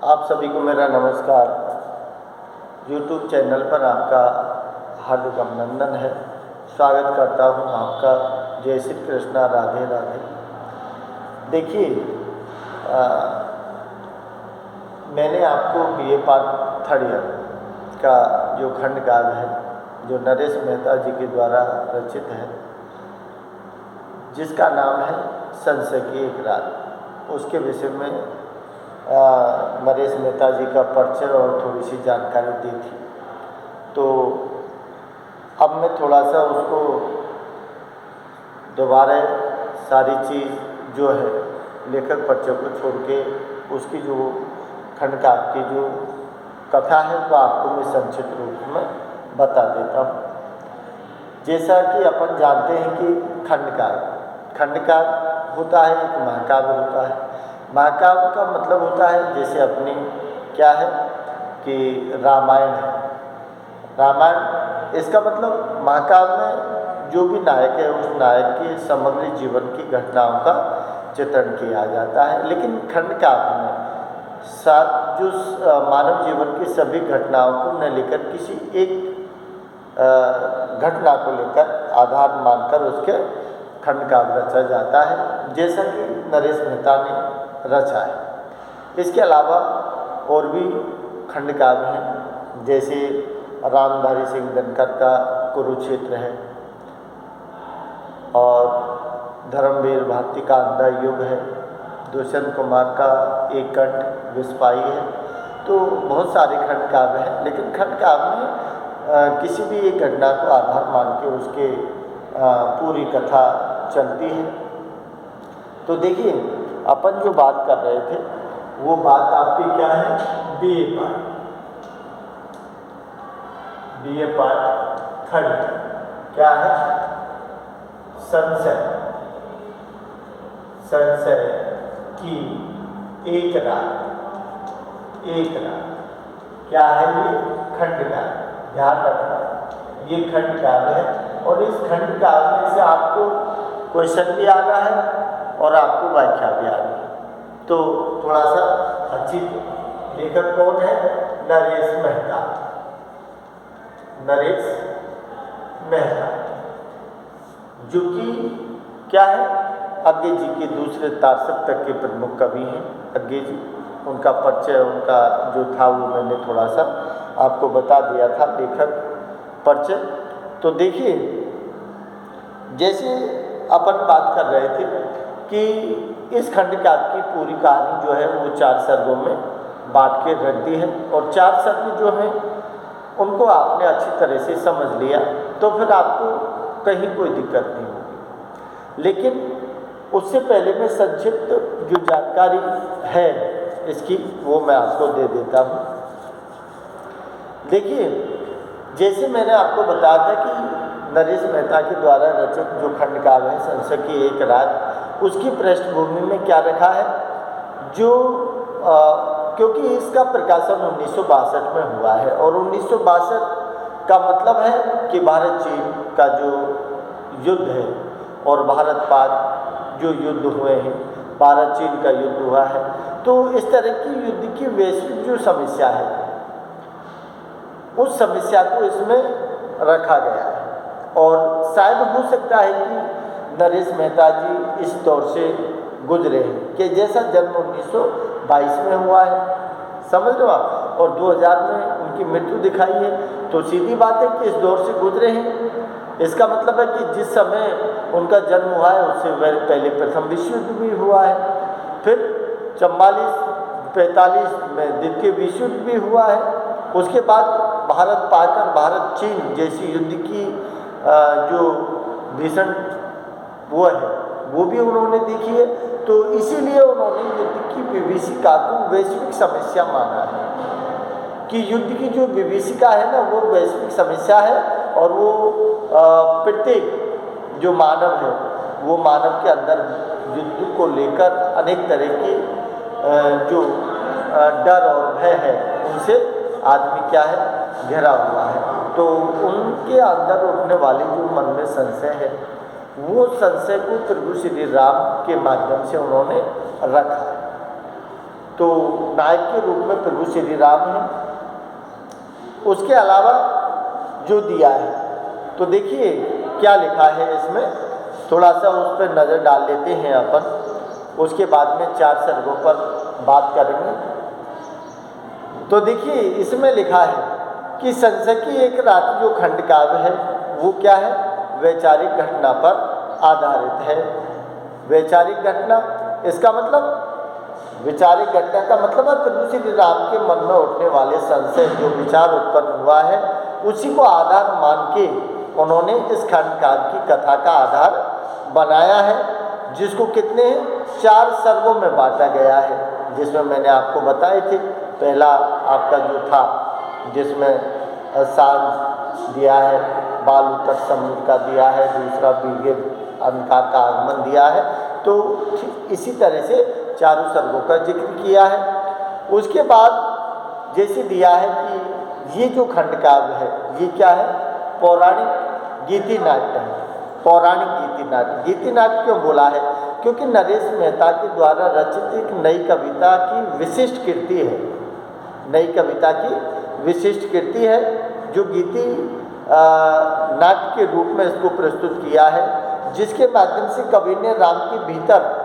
आप सभी को मेरा नमस्कार। YouTube चैनल पर आपका हार्दिक अभिनंदन है। स्वागत करता हूँ आपका। जय श्री कृष्णा, राधे राधे। देखिए, मैंने आपको BA पार्ट थर्ड ईयर का जो खंड काव्य है, जो नरेश मेहता जी के द्वारा रचित है, जिसका नाम है संशय की एक रात, उसके विषय में नरेश मेहता जी का परिचय और थोड़ी सी जानकारी दी थी। तो अब मैं थोड़ा सा उसको दोबारा सारी चीज़ जो है लेखक परिचय को छोड़ के उसकी जो खंड काव्य की जो कथा है वो आपको मैं संक्षिप्त रूप में बता देता हूँ। जैसा कि अपन जानते हैं कि खंड काव्य होता है, एक महाकाव्य होता है। महाकाव्य का मतलब होता है जैसे अपनी क्या है कि रामायण है। रामायण इसका मतलब महाकाव्य में जो भी नायक है उस नायक के समग्र जीवन की घटनाओं का चित्रण किया जाता है। लेकिन खंड काव्य में जो मानव जीवन की सभी घटनाओं को न लेकर किसी एक घटना को लेकर आधार मानकर उसके खंड काव्य रचा जाता है, जैसा कि नरेश मेहता ने रचा है। इसके अलावा और भी खंड काव्य हैं, जैसे रामधारी सिंह दिनकर का कुरुक्षेत्र है और धर्मवीर भारती का अंधा युग है, दुष्यंत कुमार का एक कंठ विस्पाई है। तो बहुत सारे खंड काव्य हैं, लेकिन खंड काव्य में किसी भी एक घटना को आधार मान के उसके पूरी कथा चलती है। तो देखिए, अपन जो बात कर रहे थे वो बात आपकी क्या है, BA पार्ट थर्ड क्या है, संशय की एक रात। क्या है ये खंड काव्य, ध्यान रखना ये खंड काव्य है। और इस खंड काव्य में से आपको क्वेश्चन भी आ रहा है और आपको व्याख्या भी आ रही है। तो थोड़ा सा अच्छी, लेखक कौन है, नरेश मेहता, जो कि क्या है, अज्ञे जी के दूसरे तारसप्तक के प्रमुख कवि हैं। अज्ञे जी, उनका परिचय उनका जो था वो मैंने थोड़ा सा आपको बता दिया था, लेखक परिचय। तो देखिए, जैसे अपन बात कर रहे थे कि इस खंड काव्य की पूरी कहानी जो है वो 4 सर्गों में बांट के रख दी है, और 4 सर्ग जो हैं उनको आपने अच्छी तरह से समझ लिया तो फिर आपको कहीं कोई दिक्कत नहीं होगी। लेकिन उससे पहले मैं संक्षिप्त जो जानकारी है इसकी वो मैं आपको दे देता हूँ। देखिए, जैसे मैंने आपको बताया था कि नरेश मेहता के द्वारा रचित जो खंड काव्य है संशय की एक रात, उसकी पृष्ठभूमि में क्या रखा है, जो क्योंकि इसका प्रकाशन 1962 में हुआ है, और 1962 का मतलब है कि भारत चीन का जो युद्ध है और भारत पाक जो युद्ध हुए हैं, भारत चीन का युद्ध हुआ है। तो इस तरह की युद्ध की वैश्विक जो समस्या है उस समस्या को इसमें रखा गया है। और शायद हो सकता है कि नरेश मेहता जी इस दौर से गुजरे हैं कि जैसा जन्म 1922 में हुआ है, समझ लो आप, और 2000 में उनकी मृत्यु दिखाई है। तो सीधी बात है कि इस दौर से गुजरे हैं। इसका मतलब है कि जिस समय उनका जन्म हुआ है उससे पहले प्रथम विश्व युद्ध भी हुआ है, फिर 44-45 में द्वितीय विश्व युद्ध भी हुआ है। उसके बाद भारत पाक और भारत चीन जैसी युद्ध की जो भीषण वो है वो भी उन्होंने देखी है। तो इसीलिए उन्होंने युद्ध की विभीषिका को वैश्विक समस्या माना है कि युद्ध की जो विभीषिका है ना वो वैश्विक समस्या है, और वो प्रत्येक जो मानव है वो मानव के अंदर युद्ध को लेकर अनेक तरह के जो डर और भय है उनसे आदमी क्या है, घिरा हुआ है। तो उनके अंदर उठने वाली जो मन में संशय है वो संशय को प्रभु श्री राम के माध्यम से उन्होंने रखा है। तो नायक के रूप में प्रभु श्री राम हैं। उसके अलावा जो दिया है, तो देखिए क्या लिखा है इसमें, थोड़ा सा उस पर नज़र डाल लेते हैं अपन, उसके बाद में 4 सर्गों पर बात करेंगे। तो देखिए इसमें लिखा है कि संशय की एक रात जो खंड काव्य है वो क्या है, वैचारिक घटना पर आधारित है। वैचारिक घटना, इसका मतलब वैचारिक घटना का मतलब है प्रभु श्री राम के मन में उठने वाले संशय, जो विचार उत्पन्न हुआ है उसी को आधार मान के उन्होंने इस खंड काव्य की कथा का आधार बनाया है, जिसको कितने 4 सर्गों में बांटा गया है, जिसमें मैंने आपको बताए थे। पहला आपका जो था जिसमें सांझ दिया है, बालू तट समुद्र का दिया है, दूसरा बीघे अंधकार का आगमन दिया है। तो इसी तरह से 4 सर्गों का जिक्र किया है। उसके बाद जैसे दिया है कि ये जो खंड काव्य है ये क्या है, पौराणिक गीति नाट्य है। पौराणिक गीति नाट्य, गीति नाट्य क्यों बोला है, क्योंकि नरेश मेहता के द्वारा रचित एक नई कविता की विशिष्ट कृति है। नई कविता की विशिष्ट कृति है जो गीति नाट्य के रूप में इसको प्रस्तुत किया है, जिसके माध्यम से कवि ने राम के भीतर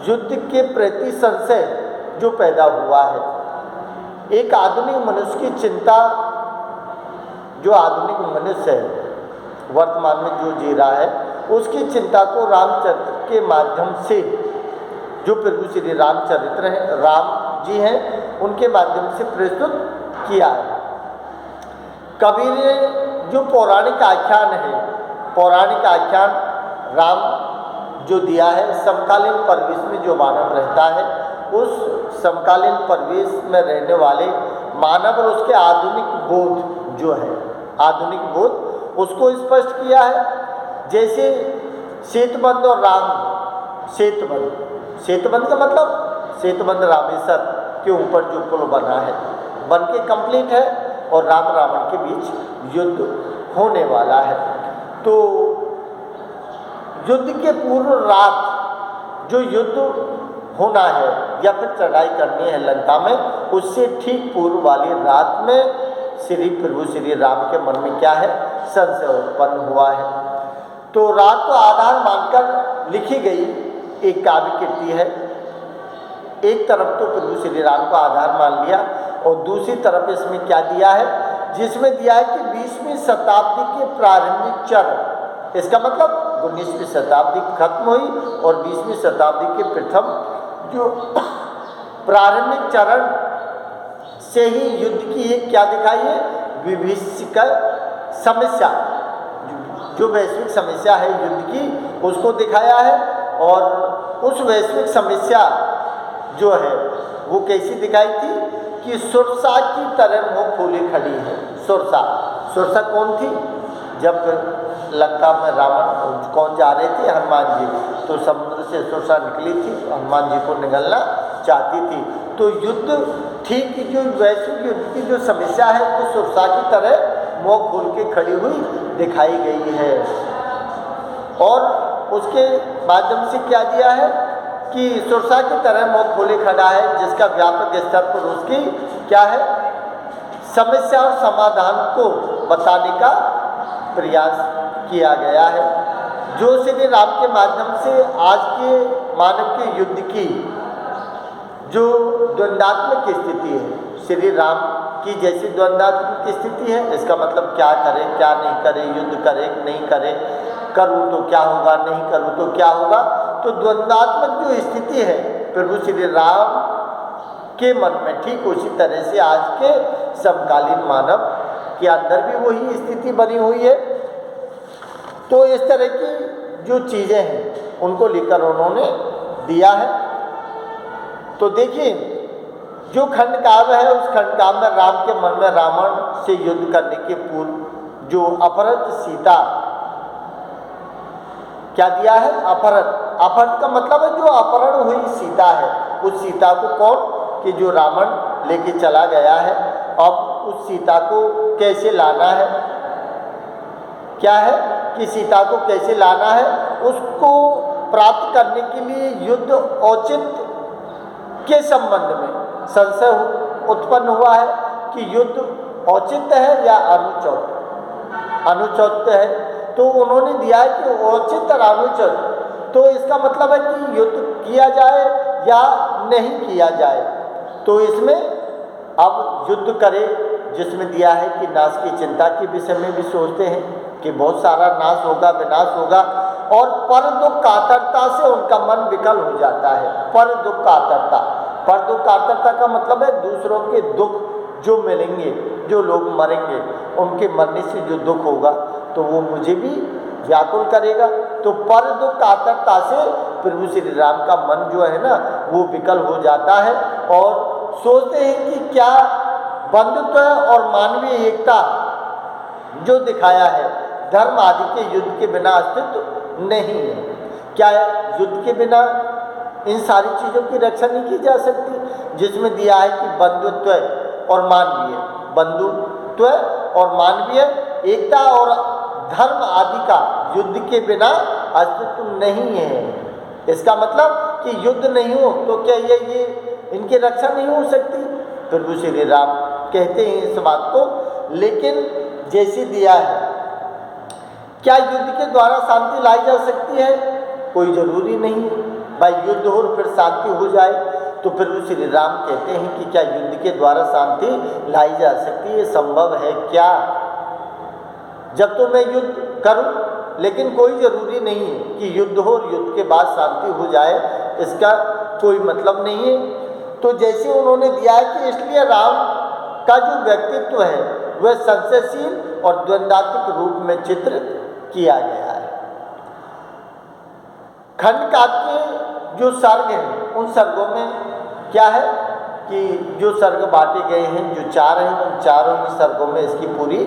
युद्ध के प्रति संशय जो पैदा हुआ है, एक आधुनिक मनुष्य की चिंता, जो आधुनिक मनुष्य है वर्तमान में जो जी रहा है, उसकी चिंता को रामचरित्र के माध्यम से, जो प्रभु श्री रामचरित्र हैं, राम जी हैं, उनके माध्यम से प्रस्तुत किया है। कवि ने जो पौराणिक आख्यान है, पौराणिक आख्यान राम जो दिया है, समकालीन परिवेश में जो मानव रहता है, उस समकालीन परिवेश में रहने वाले मानव और उसके आधुनिक बोध जो है, आधुनिक बोध उसको स्पष्ट किया है। जैसे सेतुबंध और राम, सेतुबंध का मतलब सेतुबंध रामेश्वर के ऊपर जो पुल बना है, बन के कंप्लीट है, और राम रावण के बीच युद्ध होने वाला है। तो युद्ध के पूर्व रात जो युद्ध होना है या फिर चढ़ाई करनी है लंका में, उससे ठीक पूर्व वाली रात में श्री प्रभु श्री राम के मन में क्या है, संशय उत्पन्न हुआ है। तो रात को आधार मानकर लिखी गई एक काव्य कृति है। एक तरफ तो प्रभु श्री राम को आधार मान लिया, और दूसरी तरफ इसमें क्या दिया है, जिसमें दिया है कि 20वीं शताब्दी के प्रारंभिक चरण, इसका मतलब 19वीं शताब्दी खत्म हुई और 20वीं शताब्दी के प्रथम जो प्रारंभिक चरण से ही युद्ध की एक क्या दिखाई है, विभीषिक समस्या, जो वैश्विक समस्या है युद्ध की, उसको दिखाया है। और उस वैश्विक समस्या जो है वो कैसी दिखाई थी कि सुरसा की तरह मुँह खोले खड़ी है। सुरसा कौन थी, जब लंका में रावण कौन जा रहे थे, हनुमान जी, तो समुद्र से सुरसा निकली थी, हनुमान जी को निगलना चाहती थी। तो युद्ध ठीक जो वैश्विक युद्ध की जो समस्या है वो सुरसा की तरह मुँह खोल के खड़ी हुई दिखाई गई है। और उसके माध्यम से क्या दिया है कि सुरसा की तरह मुँह खोले खड़ा है, जिसका व्यापक स्तर पर उसकी क्या है, समस्या और समाधान को बताने का प्रयास किया गया है। जो श्री राम के माध्यम से आज के मानव के युद्ध की जो द्वंद्वात्मक स्थिति है, श्री राम की जैसी द्वंद्वात्मक स्थिति है, इसका मतलब क्या करे क्या नहीं करे, युद्ध करे नहीं करे, करूँ तो क्या होगा, नहीं करूँ तो क्या होगा। तो द्वंद्वात्मक जो स्थिति है प्रभु श्री राम के मन में, ठीक उसी तरह से आज के समकालीन मानव के अंदर भी वही स्थिति बनी हुई है। तो इस तरह की जो चीज़ें हैं उनको लेकर उन्होंने दिया है। तो देखिए जो खंड काव्य है, उस खंड काव्य में राम के मन में रावण से युद्ध करने के पूर्व जो अपहृत सीता, क्या दिया है, अपहृत का मतलब है जो अपहरण हुई सीता है, उस सीता को कौन, कि जो रावण लेके चला गया है, अब उस सीता को कैसे लाना है, क्या है कि सीता को कैसे लाना है, उसको प्राप्त करने के लिए युद्ध औचित्य के संबंध में संशय उत्पन्न हुआ है कि युद्ध औचित्य है या अनुचित अनुचित्य है, तो उन्होंने दिया है कि औचित्य और अनुचित, तो इसका मतलब है कि युद्ध किया जाए या नहीं किया जाए। तो इसमें अब युद्ध करे, जिसमें दिया है कि नाश की चिंता के विषय में भी सोचते हैं कि बहुत सारा नाश होगा, विनाश होगा, और पर दुख कातरता से उनका मन विकल हो जाता है। पर दुख कातरता, पर दुख कातरता का मतलब है दूसरों के दुख जो मिलेंगे, जो लोग मरेंगे, उनके मरने से जो दुख होगा तो वो मुझे भी व्याकुल करेगा। तो पर दुख कातरता से प्रभु श्री राम का मन जो है ना वो विकल हो जाता है और सोचते हैं कि क्या बंधुत्व और मानवीय एकता जो दिखाया है, धर्म आदि के युद्ध के बिना अस्तित्व नहीं है। क्या युद्ध के बिना इन सारी चीज़ों की रक्षा नहीं की जा सकती, जिसमें दिया है कि बंधुत्व और मानवीय, बंधुत्व और मानवीय एकता और धर्म आदि का युद्ध के बिना अस्तित्व नहीं है। इसका मतलब कि युद्ध नहीं हो तो क्या ये इनकी रक्षा नहीं हो सकती? प्रभु श्री राम कहते हैं इस बात को, लेकिन जैसे दिया है, क्या युद्ध के द्वारा शांति लाई जा सकती है? कोई जरूरी नहीं भाई युद्ध हो फिर शांति हो जाए। तो प्रभु श्री राम कहते हैं कि क्या युद्ध के द्वारा शांति लाई जा सकती है? संभव है क्या? जब तो मैं युद्ध करूं, लेकिन कोई ज़रूरी नहीं है कि युद्ध हो और युद्ध के बाद शांति हो जाए, इसका कोई मतलब नहीं है। तो जैसे उन्होंने दिया है कि इसलिए राम का जो व्यक्तित्व है वह संशयशील और द्वंद्वात्मक रूप में चित्रित किया गया है। खंड काव्य के जो सर्ग हैं उन सर्गों में क्या है कि जो सर्ग बांटे गए हैं, जो चार हैं, उन चारों ही सर्गों में इसकी पूरी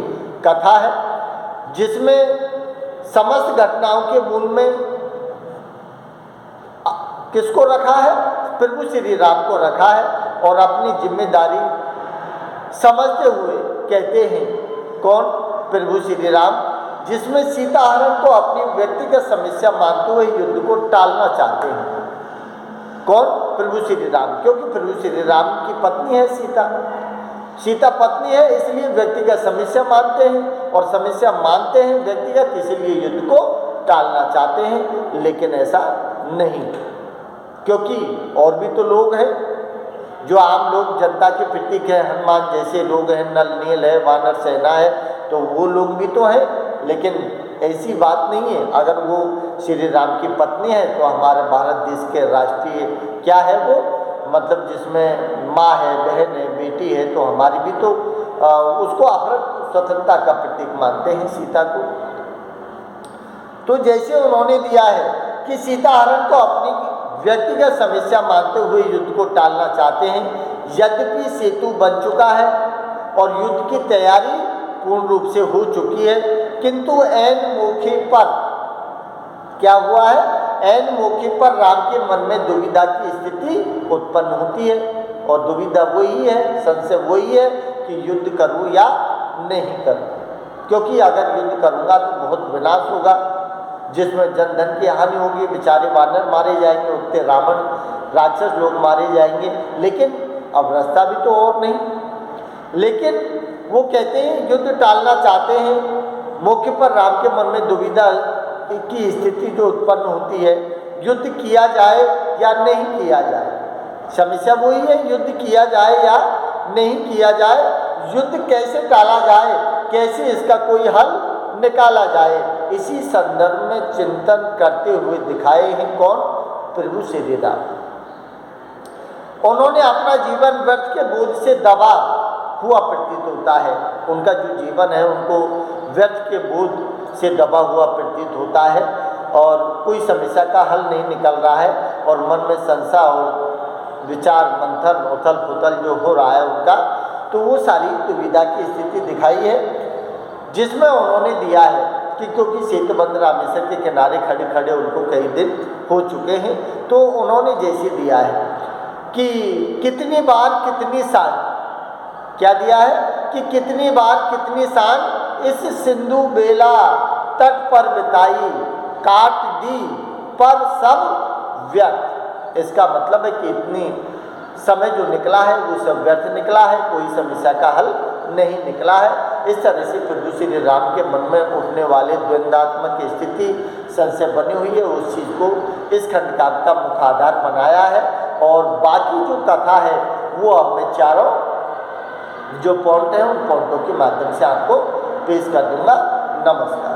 कथा है, जिसमें समस्त घटनाओं के मूल में किसको रखा है? प्रभु श्री राम को रखा है और अपनी जिम्मेदारी समझते हुए कहते हैं कौन? प्रभु श्री राम, जिसमें सीता हरण को अपनी व्यक्तिगत समस्या मानते हुए युद्ध को टालना चाहते हैं। कौन? प्रभु श्री राम, क्योंकि प्रभु श्री राम की पत्नी है सीता, सीता पत्नी है, इसलिए व्यक्तिगत समस्या मानते हैं और समस्या मानते हैं व्यक्तिगत, इसलिए युद्ध को टालना चाहते हैं। लेकिन ऐसा नहीं, क्योंकि और भी तो लोग हैं जो आम लोग, जनता के प्रतीक है, हनुमान जैसे लोग हैं, नल नील है, वानर सेना है, तो वो लोग भी तो हैं। लेकिन ऐसी बात नहीं है, अगर वो श्री राम की पत्नी है तो हमारे भारत देश के राष्ट्रीय क्या है वो, मतलब जिसमें माँ है, बहन है, बेटी है, तो हमारी भी तो उसको अपनी स्वतंत्रता का प्रतीक मानते हैं सीता को। तो जैसे उन्होंने दिया है कि सीता हरण को अपनी व्यक्तिगत समस्या मानते हुए युद्ध को टालना चाहते हैं, यद्यपि सेतु बन चुका है और युद्ध की तैयारी पूर्ण रूप से हो चुकी है, किंतु ऐन मौके पर क्या हुआ है? ऐन मौके पर राम के मन में दुविधा की स्थिति उत्पन्न होती है, और दुविधा वही है, संशय वही है कि युद्ध करूं या नहीं करूं, क्योंकि अगर युद्ध करूंगा तो बहुत विनाश होगा, जिसमें जन धन की हानि होगी, बेचारे वानर मारे जाएंगे, उतने रावण राक्षस लोग मारे जाएंगे। लेकिन अब रास्ता भी तो और नहीं, लेकिन वो कहते हैं युद्ध टालना चाहते हैं। मौके पर राम के मन में दुविधा की स्थिति जो उत्पन्न होती है, युद्ध किया जाए या नहीं किया जाए, समस्या वही है, युद्ध किया जाए या नहीं किया जाए, युद्ध कैसे टाला जाए, कैसे इसका कोई हल निकाला जाए, इसी संदर्भ में चिंतन करते हुए दिखाए हैं कौन? प्रभु श्री राम। उन्होंने अपना जीवन व्यर्थ के बोझ से दबा हुआ प्रतीत होता है, उनका जो जीवन है उनको व्यर्थ के बोझ से दबा हुआ प्रतीत होता है और कोई समस्या का हल नहीं निकल रहा है, और मन में संशय और विचार मंथन उथल पुथल जो हो रहा है उनका, तो वो सारी दुविधा की स्थिति दिखाई है, जिसमें उन्होंने दिया है कि क्योंकि सेतुबंध रामेश्वर के किनारे खड़े खड़े उनको कई दिन हो चुके हैं, तो उन्होंने जैसे दिया है कि कितनी बार कितनी शान, क्या दिया है कि कितनी बार कितनी शान इस सिंधु बेला तट पर बिताई, काट दी पर सब व्यर्थ। इसका मतलब है कि इतनी समय जो निकला है वो सब व्यर्थ निकला है, कोई समस्या का हल नहीं निकला है। इस तरह से प्रभु श्री राम के मन में उठने वाले द्वंद्वात्मक स्थिति संशय बनी हुई है, उस चीज़ को इस खंडकाव्य का मुखाधार बनाया है। और बाकी जो कथा है वो अब मैं चारों जो पॉइंट हैं उन पॉइंटों के माध्यम से आपको पेश कर दूंगा। नमस्कार।